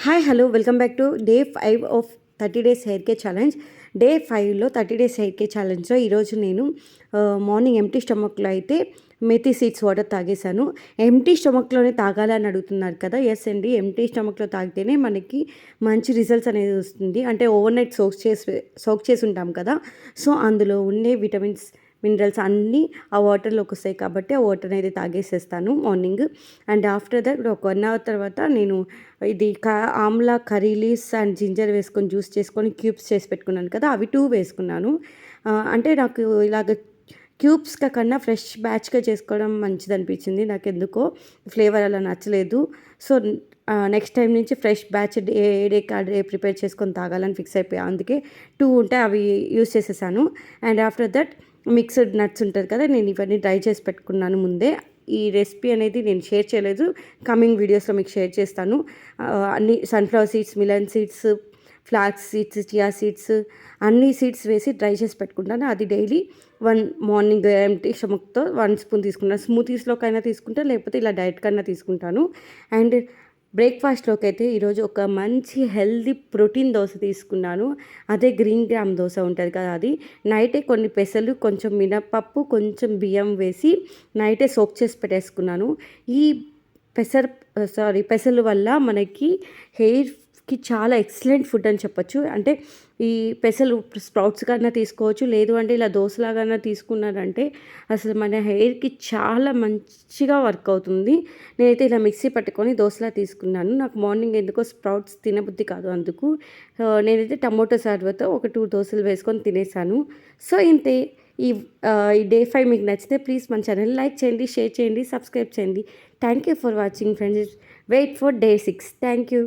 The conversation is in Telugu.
Hi hello welcome back to day 5 of 30 days hair care challenge. Day 5లో 30 డేస్ హెయిర్ కేర్ ఛాలెంజ్లో ఈరోజు నేను మార్నింగ్ ఎంప్టీ స్టమక్లో అయితే మెథీ సీడ్స్ వాటర్ తాగేశాను. ఎంప్టీ స్టమక్లోనే తాగాలని అడుగుతున్నారు కదా. ఎస్ అండి, ఎంప్టీ స్టమక్లో తాగితేనే మనకి మంచి రిజల్ట్స్ అనేది వస్తుంది. అంటే ఓవర్ నైట్ సోక్ చేసి ఉంటాం కదా. సో అందులో ఉండే విటమిన్స్ మినరల్స్ అన్నీ ఆ వాటర్లోకి వస్తాయి కాబట్టి ఆ వాటర్ అనేది తాగేసేస్తాను మార్నింగ్. అండ్ ఆఫ్టర్ దట్ ఒక 1 అవర్ తర్వాత నేను ఇది Amla, curry leaves and ginger వేసుకొని జ్యూస్ చేసుకొని క్యూబ్స్ చేసి పెట్టుకున్నాను కదా, అవి 2 వేసుకున్నాను. అంటే నాకు ఇలాగ క్యూబ్స్‌గా కన్నా ఫ్రెష్ బ్యాచ్‌గా చేసుకోవడం మంచిదనిపించింది. నాకెందుకో ఫ్లేవర్ అలా నచ్చలేదు. సో నెక్స్ట్ టైం నుంచి ఫ్రెష్ బ్యాచ్ ఏ డేకి ఆ డే ప్రిపేర్ చేసుకొని తాగాలని ఫిక్స్ అయిపోయా. అందుకే 2 ఉంటే అవి యూజ్ చేసేసాను. And after that mixed nuts ఉంటుంది కదా, నేను ఇవన్నీ డ్రై చేసి పెట్టుకున్నాను ముందే. ఈ రెసిపీ అనేది నేను షేర్ చేయలేదు, కమింగ్ వీడియోస్లో మీకు షేర్ చేస్తాను. అన్ని sunflower seeds, melon seeds, flax seeds, chia seeds అన్ని సీడ్స్ వేసి డ్రై చేసి పెట్టుకుంటాను. అది డైలీ మార్నింగ్ ఎంప్టీ స్టమక్‌తో 1 స్పూన్ తీసుకుంటాను. స్మూతీస్‌లోకైనా తీసుకుంటా, లేకపోతే ఇలా డైట్ కన్నా తీసుకుంటాను. అండ్ బ్రేక్‌ఫాస్ట్‌లోకి అయితే ఈరోజు ఒక మంచి హెల్తీ ప్రోటీన్ దోస తీసుకున్నాను. అదే గ్రీన్ గ్రామ్ దోస ఉంటది కదా అది. నైటే కొన్ని పెసలు, కొంచెం మినపప్పు, కొంచెం బియ్యం వేసి నైటే సోక్ చేసి పెట్టేసుకున్నాను. ఈ పెసలు వల్ల మనకి హెయిర్‌కి చాలా ఎక్సలెంట్ ఫుడ్ అని చెప్పొచ్చు. అంటే ఈ పెసలు స్ప్రౌట్స్ కన్నా తీసుకోవచ్చు, లేదు అంటే ఇలా దోసలాగన్నా తీసుకున్నారంటే అసలు మన హెయిర్‌కి చాలా మంచిగా వర్క్ అవుతుంది. నేనైతే ఇలా మిక్సీ పట్టుకొని దోసలా తీసుకున్నాను. నాకు మార్నింగ్ ఎందుకో స్ప్రౌట్స్ తినబుద్ధి కాదు అందుకు. నేనైతే టమోటో సార్వతో ఒక 2 దోసలు వేసుకొని తినేసాను. సో ఇంతే. ఈ డే 5 మీకు నచ్చితే ప్లీజ్ మన ఛానల్ లైక్ చేయండి, షేర్ చేయండి, సబ్స్క్రైబ్ చేయండి. Thank you for watching friends. Wait for day 6. Thank you.